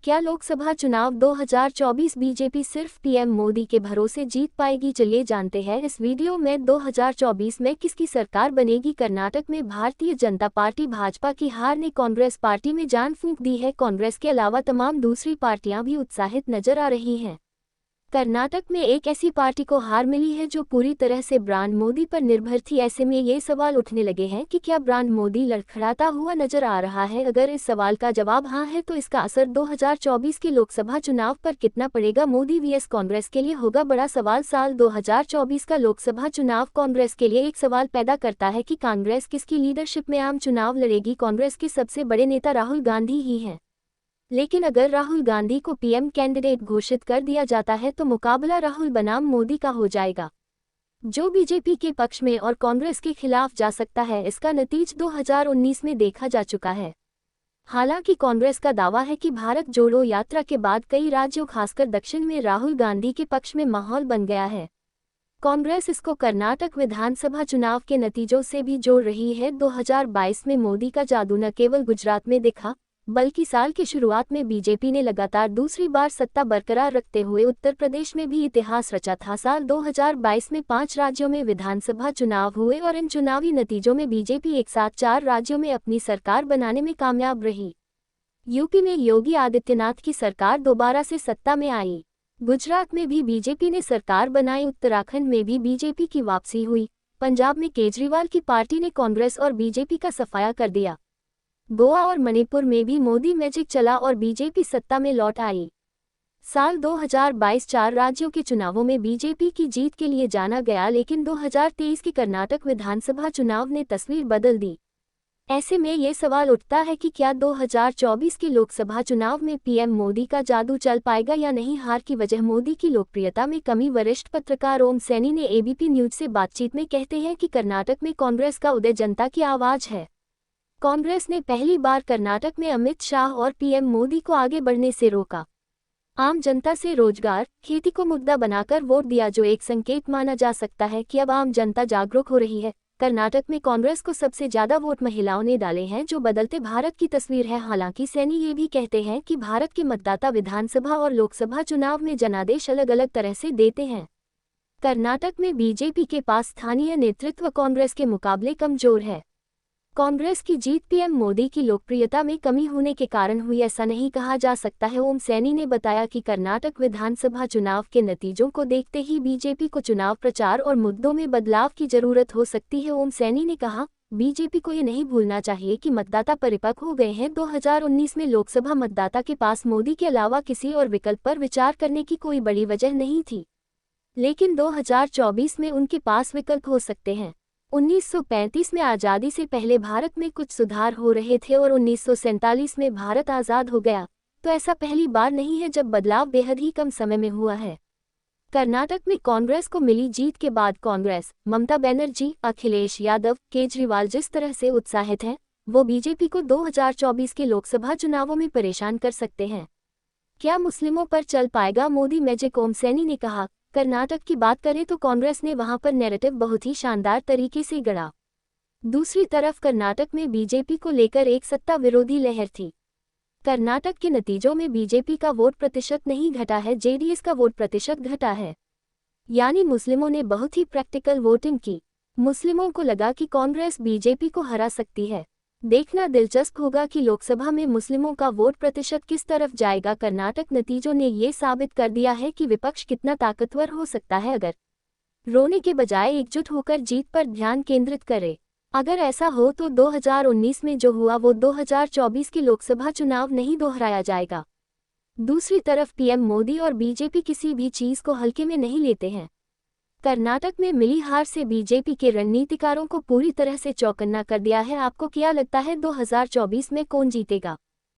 क्या लोकसभा चुनाव 2024 बीजेपी सिर्फ पीएम मोदी के भरोसे जीत पाएगी? चलिए जानते हैं इस वीडियो में 2024 में किसकी सरकार बनेगी। कर्नाटक में भारतीय जनता पार्टी भाजपा की हार ने कांग्रेस पार्टी में जान फूंक दी है। कांग्रेस के अलावा तमाम दूसरी पार्टियां भी उत्साहित नजर आ रही हैं। कर्नाटक में एक ऐसी पार्टी को हार मिली है जो पूरी तरह से ब्रांड मोदी पर निर्भर थी। ऐसे में ये सवाल उठने लगे हैं कि क्या ब्रांड मोदी लड़खड़ाता हुआ नजर आ रहा है। अगर इस सवाल का जवाब हाँ है तो इसका असर 2024 के लोकसभा चुनाव पर कितना पड़ेगा। मोदी vs कांग्रेस के लिए होगा बड़ा सवाल। साल 2024 का लोकसभा चुनाव कांग्रेस के लिए एक सवाल पैदा करता है कि कांग्रेस किसकी लीडरशिप में आम चुनाव लड़ेगी। कांग्रेस के सबसे बड़े नेता राहुल गांधी ही हैं, लेकिन अगर राहुल गांधी को पीएम कैंडिडेट घोषित कर दिया जाता है तो मुकाबला राहुल बनाम मोदी का हो जाएगा, जो बीजेपी के पक्ष में और कांग्रेस के खिलाफ जा सकता है। इसका नतीजा 2019 में देखा जा चुका है। हालांकि कांग्रेस का दावा है कि भारत जोड़ो यात्रा के बाद कई राज्यों खासकर दक्षिण में राहुल गांधी के पक्ष में माहौल बन गया है। कांग्रेस इसको कर्नाटक विधानसभा चुनाव के नतीजों से भी जोड़ रही है। 2022 में मोदी का जादू न केवल गुजरात में दिखा, बल्कि साल की शुरुआत में बीजेपी ने लगातार दूसरी बार सत्ता बरकरार रखते हुए उत्तर प्रदेश में भी इतिहास रचा था। साल 2022 में 5 राज्यों में विधानसभा चुनाव हुए और इन चुनावी नतीजों में बीजेपी एक साथ 4 राज्यों में अपनी सरकार बनाने में कामयाब रही। यूपी में योगी आदित्यनाथ की सरकार दोबारा से सत्ता में आई। गुजरात में भी बीजेपी ने सरकार बनाई। उत्तराखंड में भी बीजेपी की वापसी हुई। पंजाब में केजरीवाल की पार्टी ने कांग्रेस और बीजेपी का सफाया कर दिया। गोवा और मणिपुर में भी मोदी मैजिक चला और बीजेपी सत्ता में लौट आई। साल 2022 4 राज्यों के चुनावों में बीजेपी की जीत के लिए जाना गया, लेकिन 2023 के कर्नाटक विधानसभा चुनाव ने तस्वीर बदल दी। ऐसे में ये सवाल उठता है कि क्या 2024 के लोकसभा चुनाव में पीएम मोदी का जादू चल पाएगा या नहीं। हार की वजह मोदी की लोकप्रियता में कमी। वरिष्ठ पत्रकार ओम सैनी ने एबीपी न्यूज से बातचीत में कहते हैं कि कर्नाटक में कांग्रेस का उदय जनता की आवाज है। कांग्रेस ने पहली बार कर्नाटक में अमित शाह और पीएम मोदी को आगे बढ़ने से रोका। आम जनता से रोजगार, खेती को मुद्दा बनाकर वोट दिया, जो एक संकेत माना जा सकता है कि अब आम जनता जागरूक हो रही है। कर्नाटक में कांग्रेस को सबसे ज्यादा वोट महिलाओं ने डाले हैं, जो बदलते भारत की तस्वीर है। हालांकि सैनी ये भी कहते हैं कि भारत के मतदाता विधानसभा और लोकसभा चुनाव में जनादेश अलग अलग तरह से देते हैं। कर्नाटक में बीजेपी के पास स्थानीय नेतृत्व कांग्रेस के मुकाबले कमजोर है। कांग्रेस की जीत पीएम मोदी की लोकप्रियता में कमी होने के कारण हुई, ऐसा नहीं कहा जा सकता है। ओम सैनी ने बताया कि कर्नाटक विधानसभा चुनाव के नतीजों को देखते ही बीजेपी को चुनाव प्रचार और मुद्दों में बदलाव की जरूरत हो सकती है। ओम सैनी ने कहा, बीजेपी को ये नहीं भूलना चाहिए कि मतदाता परिपक्व हो गए हैं। 2019 में लोकसभा मतदाता के पास मोदी के अलावा किसी और विकल्प पर विचार करने की कोई बड़ी वजह नहीं थी, लेकिन 2024 में उनके पास विकल्प हो सकते हैं। 1935 में आज़ादी से पहले भारत में कुछ सुधार हो रहे थे और 1947 में भारत आज़ाद हो गया, तो ऐसा पहली बार नहीं है जब बदलाव बेहद ही कम समय में हुआ है। कर्नाटक में कांग्रेस को मिली जीत के बाद कांग्रेस, ममता बनर्जी, अखिलेश यादव, केजरीवाल जिस तरह से उत्साहित हैं, वो बीजेपी को 2024 के लोकसभा चुनावों में परेशान कर सकते हैं। क्या मुस्लिमों पर चल पाएगा मोदी मैजिक? ओम सैनी ने कहा, कर्नाटक की बात करें तो कांग्रेस ने वहां पर नैरेटिव बहुत ही शानदार तरीके से गढ़ा। दूसरी तरफ कर्नाटक में बीजेपी को लेकर एक सत्ता विरोधी लहर थी। कर्नाटक के नतीजों में बीजेपी का वोट प्रतिशत नहीं घटा है, जेडीएस का वोट प्रतिशत घटा है। यानी मुस्लिमों ने बहुत ही प्रैक्टिकल वोटिंग की। मुस्लिमों को लगा कि कांग्रेस बीजेपी को हरा सकती है। देखना दिलचस्प होगा कि लोकसभा में मुस्लिमों का वोट प्रतिशत किस तरफ जाएगा। कर्नाटक नतीजों ने ये साबित कर दिया है कि विपक्ष कितना ताकतवर हो सकता है अगर रोने के बजाय एकजुट होकर जीत पर ध्यान केंद्रित करे। अगर ऐसा हो तो 2019 में जो हुआ वो 2024 के लोकसभा चुनाव नहीं दोहराया जाएगा। दूसरी तरफ पीएम मोदी और बीजेपी किसी भी चीज को हल्के में नहीं लेते हैं। कर्नाटक में मिली हार से बीजेपी के रणनीतिकारों को पूरी तरह से चौकन्ना कर दिया है। आपको क्या लगता है 2024 में कौन जीतेगा?